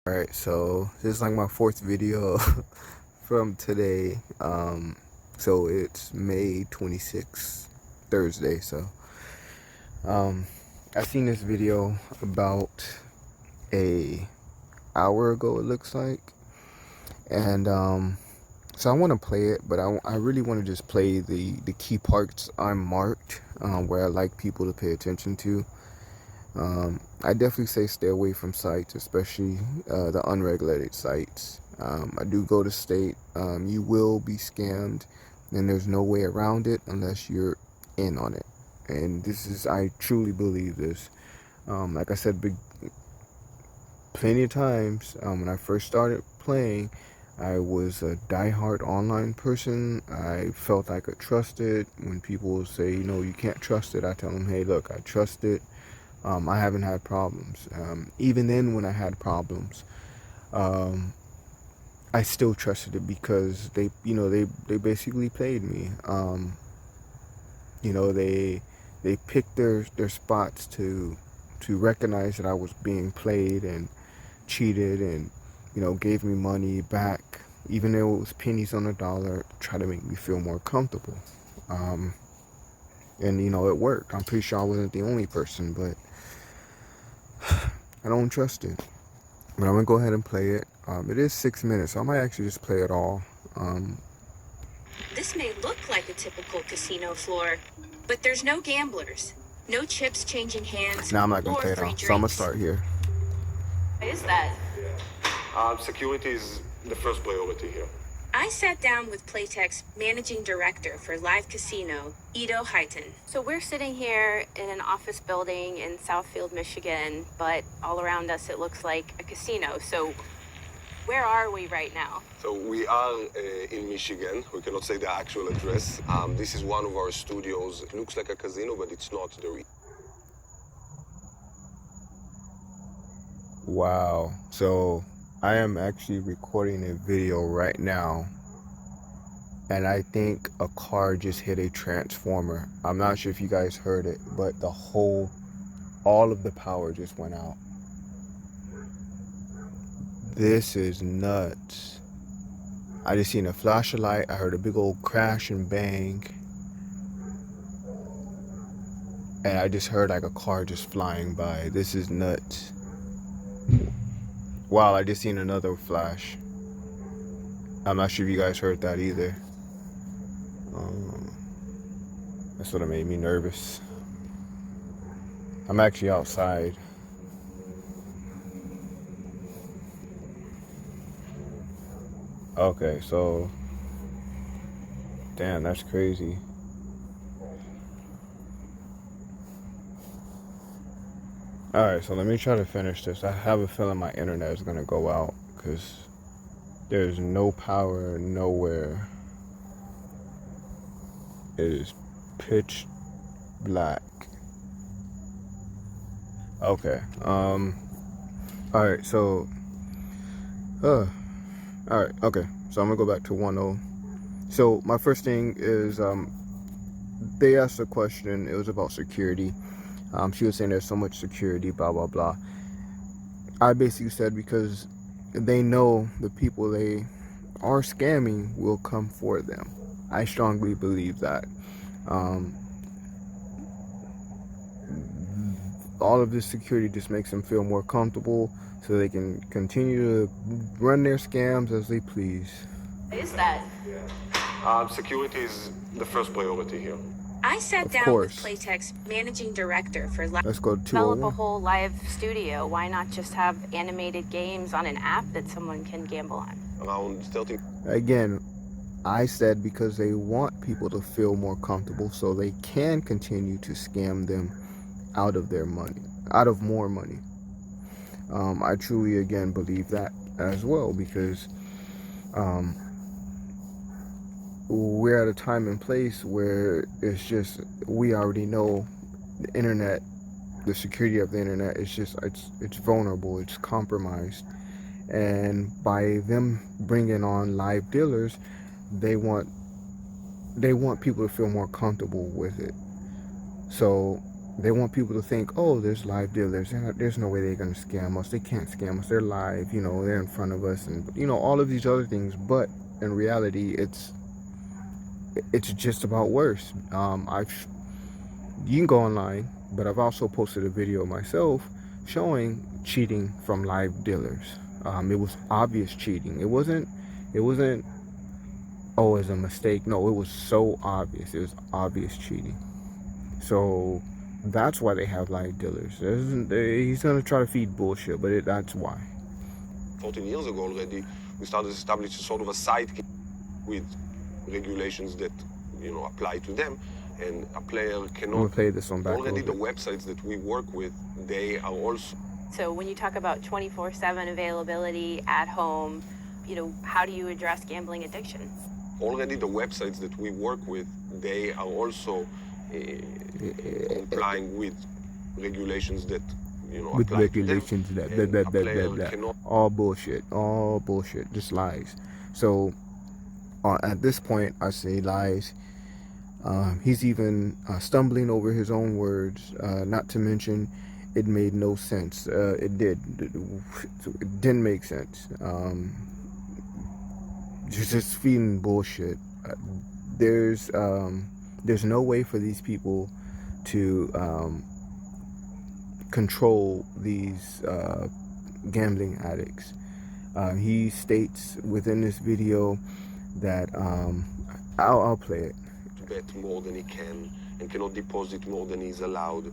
Alright, so this is like my fourth video from today. So it's May 26th, Thursday. So I seen this video about a hour ago, it looks like. And so I want to play it, but I really want to just play the key parts unmarked, where I like people to pay attention to. I definitely say stay away from sites, especially the unregulated sites. I do go to state. You will be scammed, and there's no way around it unless you're in on it. And this is, I truly believe this. Like I said plenty of times, when I first started playing, I was a diehard online person. I felt I could trust it. When people say, you can't trust it, I tell them, hey, look, I trust it. I haven't had problems. Even then, when I had problems, I still trusted it because they basically played me. They picked their spots to recognize that I was being played and cheated, and gave me money back, even though it was pennies on the dollar, try to make me feel more comfortable. And it worked. I'm pretty sure I wasn't the only person, but I don't trust it. But I'm gonna go ahead and play it. It is 6 minutes, so I might actually just play it all. This may look like a typical casino floor, but there's no gamblers, no chips changing hands. Now I'm not gonna play it all, so I'm gonna start here. What is that? Security is the first priority here. I sat down with Playtech's managing director for Live Casino, Ido Heighton. So we're sitting here in an office building in Southfield, Michigan, but all around us it looks like a casino. So where are we right now? So we are in Michigan. We cannot say the actual address. This is one of our studios. It looks like a casino, but it's not. Wow. So I am actually recording a video right now, and I think a car just hit a transformer. I'm not sure if you guys heard it, but all of the power just went out. This is nuts. I just seen a flash of light. I heard a big old crash and bang, and I just heard like a car just flying by. This is nuts. Wow, I just seen another flash. I'm not sure if you guys heard that either. That's what made me nervous. I'm actually outside. Okay, so damn, that's crazy. Alright, so let me try to finish this. I have a feeling my internet is gonna go out because there's no power nowhere. It is pitch black. Okay. Alright, so alright, okay. So I'm gonna go back to 1.0. So my first thing is they asked a question. It was about security. She was saying there's so much security, blah, blah, blah. I basically said because they know the people they are scamming will come for them. I strongly believe that. All of this security just makes them feel more comfortable so they can continue to run their scams as they please. What is that? Security is the first priority here. I sat down with Playtech's managing director for Live. Let's go to Develop a whole live studio. Why not just have animated games on an app that someone can gamble on? Around 30. Again, I said because they want people to feel more comfortable so they can continue to scam them out of their money, out of more money. I truly, again, believe that as well because we're at a time and place where it's just, we already know the internet, the security of the internet is just, it's vulnerable, it's compromised. And by them bringing on live dealers, they want people to feel more comfortable with it. So they want people to think, oh, there's live dealers. There's no way they're going to scam us. They can't scam us. They're live, they're in front of us, and all of these other things. But in reality, it's just about worse. You can go online, but I've also posted a video myself showing cheating from live dealers. It was obvious cheating. It wasn't oh, it's a mistake. No, it was so obvious. It was obvious cheating. So that's why they have live dealers. He's gonna try to feed bullshit, but that's why. 14 years ago already, we started to establish a sort of a sidekick with regulations that apply to them, and a player cannot. I'm gonna play this one back. Already, the websites that we work with, they are also. So when you talk about 24/7 availability at home, how do you address gambling addiction? Already, the websites that we work with, they are also complying with regulations that with apply regulations to them, that blah. All bullshit, just lies. So at this point, I say lies. He's even stumbling over his own words. Not to mention, it made no sense. It didn't make sense. Just feeding bullshit. There's no way for these people to control these gambling addicts. He states within this video that I'll play it. Bet more than he can and cannot deposit more than he's allowed.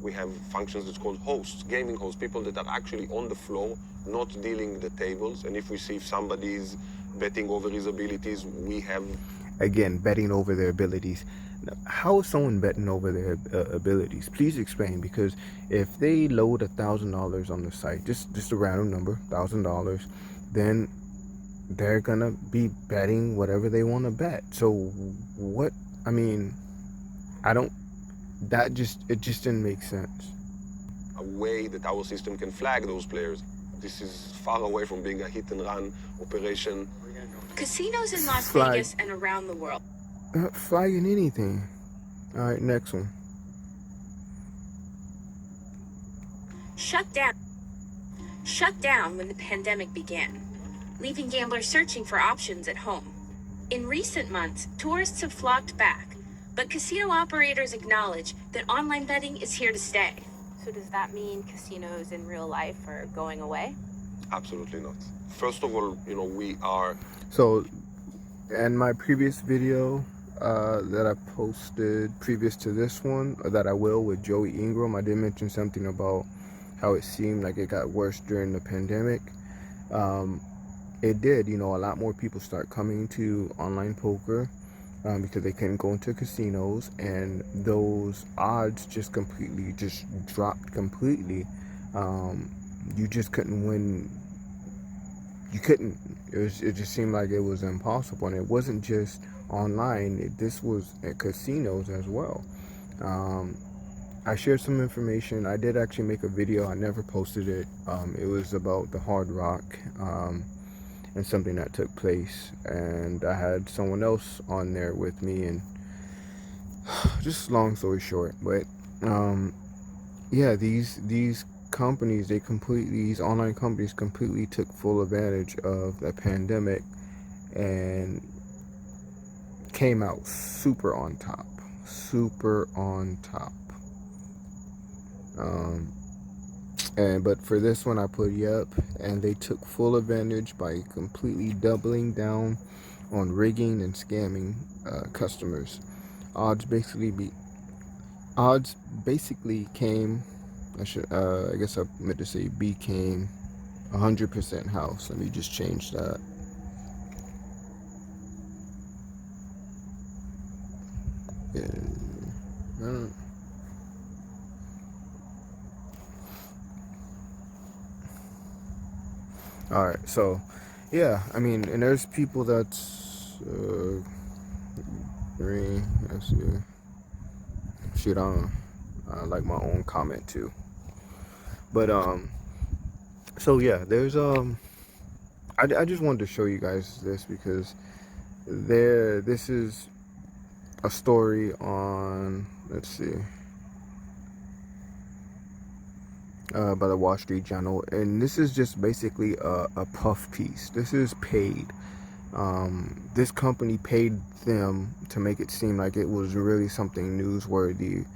We have functions that's called hosts, gaming hosts, people that are actually on the floor, not dealing the tables. And if we see if somebody's betting over his abilities, we have... Again, betting over their abilities. Now, how is someone betting over their abilities? Please explain, because if they load $1,000 on the site, just a random number, $1,000, then they're gonna be betting whatever they want to bet. So what? I mean, it just didn't make sense. A way that our system can flag those players. This is far away from being a hit and run operation. Casinos in Las Flag. Vegas and around the world. Flagging anything. All right, next one. Shut down when the pandemic began, leaving gamblers searching for options at home. In recent months, tourists have flocked back, but casino operators acknowledge that online betting is here to stay. So does that mean casinos in real life are going away? Absolutely not. First of all, we are... So, in my previous video that I posted previous to this one, or that I will, with Joey Ingram, I did mention something about how it seemed like it got worse during the pandemic. It did, a lot more people start coming to online poker because they couldn't go into casinos, and those odds just dropped completely. You just couldn't win. You couldn't. It just seemed like it was impossible, and it wasn't just online. This was at casinos as well. I shared some information. I did actually make a video. I never posted it. It was about the Hard Rock and something that took place, and I had someone else on there with me, and just long story short, but yeah, these companies, these online companies completely took full advantage of the pandemic and came out super on top. But for this one, I put yep, and they took full advantage by completely doubling down on rigging and scamming customers. Odds basically came, I guess I meant to say became 100% house. Let me just change that. Yeah. All right, so yeah, I mean, and there's people that's green. Let's see. Shit, I like my own comment too. But so yeah, there's I just wanted to show you guys this because this is a story on, let's see, by the Wall Street Journal, and this is just basically a puff piece. This is paid. This company paid them to make it seem like it was really something newsworthy,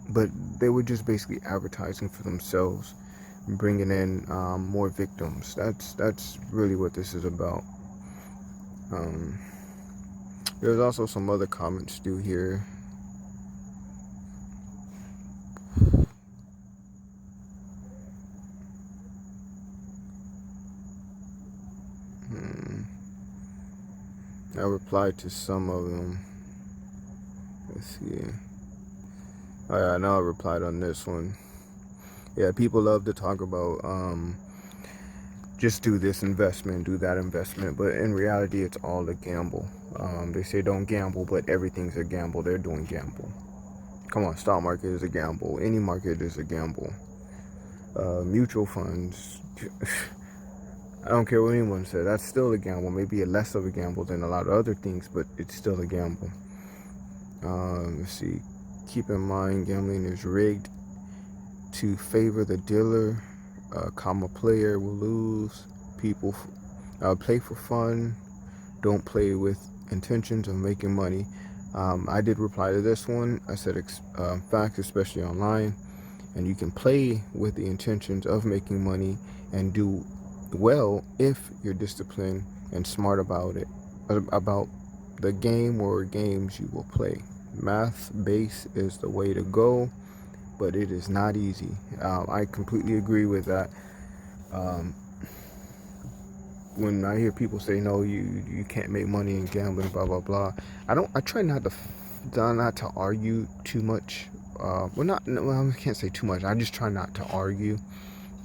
but they were just basically advertising for themselves, bringing in more victims. That's really what this is about. There's also some other comments due here. I replied to some of them. Let's see. Oh yeah, I know I replied on this one. Yeah, people love to talk about just do this investment, do that investment, but in reality it's all a gamble. They say don't gamble, but everything's a gamble. They're doing gamble. Come on, stock market is a gamble. Any market is a gamble. Mutual funds, I don't care what anyone says, that's still a gamble. Maybe less of a gamble than a lot of other things, but it's still a gamble. Let's see. Keep in mind, gambling is rigged to favor the dealer. Player will lose. People play for fun. Don't play with intentions of making money. I did reply to this one. I said facts, especially online, and you can play with the intentions of making money and do well if you're disciplined and smart about it, about the game or games you will play. Math base is the way to go, but it is not easy. I completely agree with that. When I hear people say no, you can't make money in gambling, blah blah blah, I try not to argue too much. I can't say too much. I just try not to argue,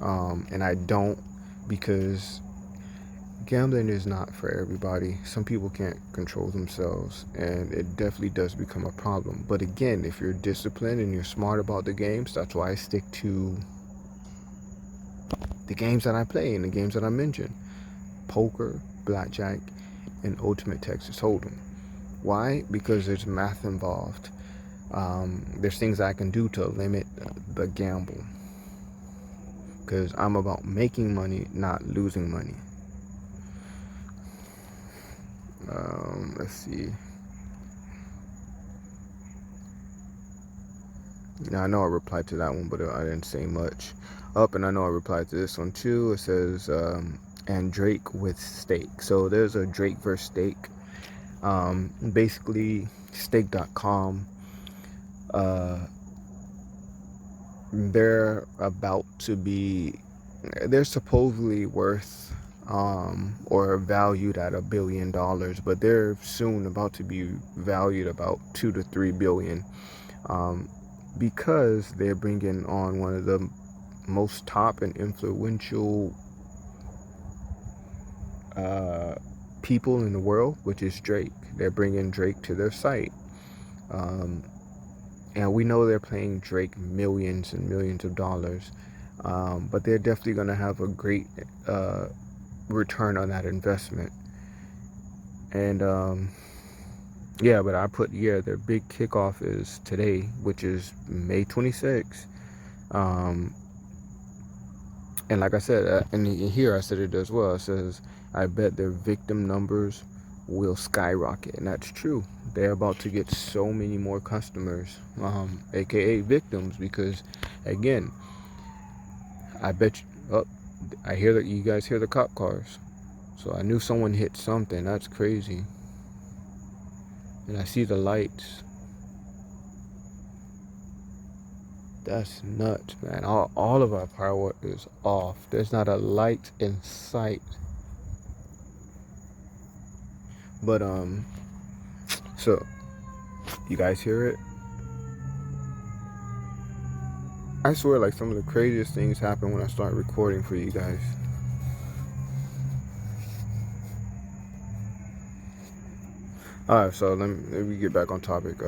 and I don't, because gambling is not for everybody. Some people can't control themselves, and it definitely does become a problem. But again, if you're disciplined and you're smart about the games, that's why I stick to the games that I play and the games that I mentioned: poker, blackjack, and ultimate Texas Hold'em. Why? Because there's math involved. There's things I can do to limit the gamble, because I'm about making money, not losing money. Let's see. Now, I know I replied to that one, but I didn't say much. And I know I replied to this one too. It says, and Drake with Stake. So there's a Drake versus Stake. Basically, stake.com. They're supposedly worth or valued at $1 billion, but they're soon about to be valued about 2 to 3 billion, because they're bringing on one of the most top and influential people in the world, which is Drake. They're bringing Drake to their site, and we know they're paying Drake millions and millions of dollars, but they're definitely going to have a great return on that investment. And but I put their big kickoff is today, which is May 26th. And like I said, and here I said it as well. It says, I bet their victim numbers will skyrocket. And that's true. They're about to get so many more customers, aka victims, because again, I bet you, I hear that you guys hear the cop cars. So I knew someone hit something. That's crazy. And I see the lights. That's nuts, man. All of our power is off. There's not a light in sight. But so you guys hear it? I swear, like, some of the craziest things happen when I start recording for you guys. Alright, so let me get back on topic.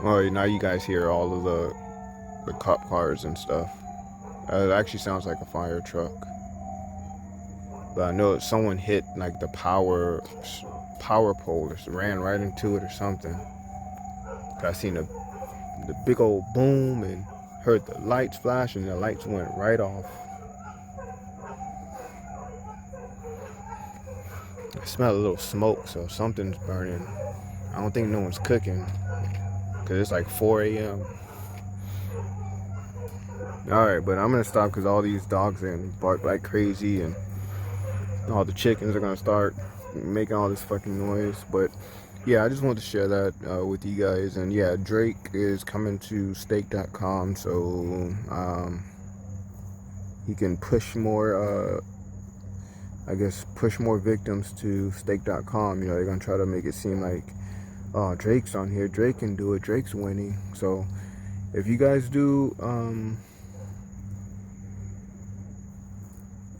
Alright, now you guys hear all of the cop cars and stuff. It actually sounds like a fire truck. But I know someone hit like the power pole or ran right into it or something. I seen the big old boom and heard the lights flash, and the lights went right off. I smell a little smoke, so something's burning. I don't think no one's cooking because it's like 4 a.m. Alright, but I'm gonna stop because all these dogs are gonna bark like crazy and all the chickens are gonna start making all this fucking noise. But yeah, I just wanted to share that with you guys. And yeah, Drake is coming to stake.com, so he can push more I guess push more victims to stake.com. You know, they're gonna try to make it seem like, oh, Drake's on here, Drake can do it, Drake's winning. So if you guys do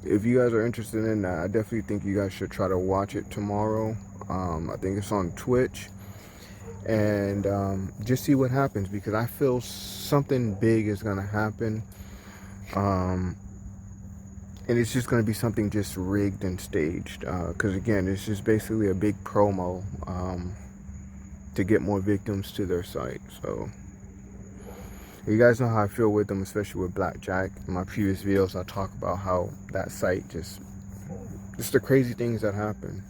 if you guys are interested in that, I definitely think you guys should try to watch it tomorrow. I think it's on Twitch, and just see what happens, because I feel something big is gonna happen, and it's just gonna be something just rigged and staged. Because again, it's just basically a big promo to get more victims to their site. So you guys know how I feel with them, especially with Blackjack. In my previous videos, I talk about how that site just the crazy things that happen,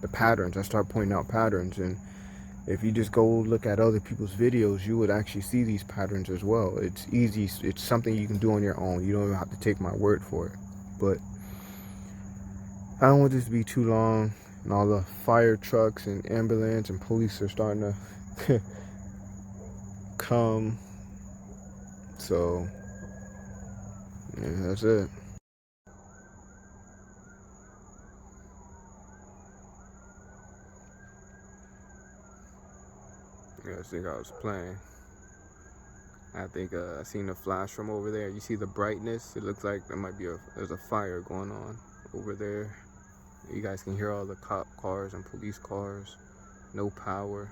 the patterns. I start pointing out patterns, and if you just go look at other people's videos, you would actually see these patterns as well. It's easy. It's something you can do on your own. You don't even have to take my word for it. But I don't want this to be too long, and all the fire trucks and ambulance and police are starting to come. So yeah, that's it. Yeah, I think I was playing. I think I seen a flash from over there. You see the brightness? It looks like there might be there's a fire going on over there. You guys can hear all the cop cars and police cars. No power.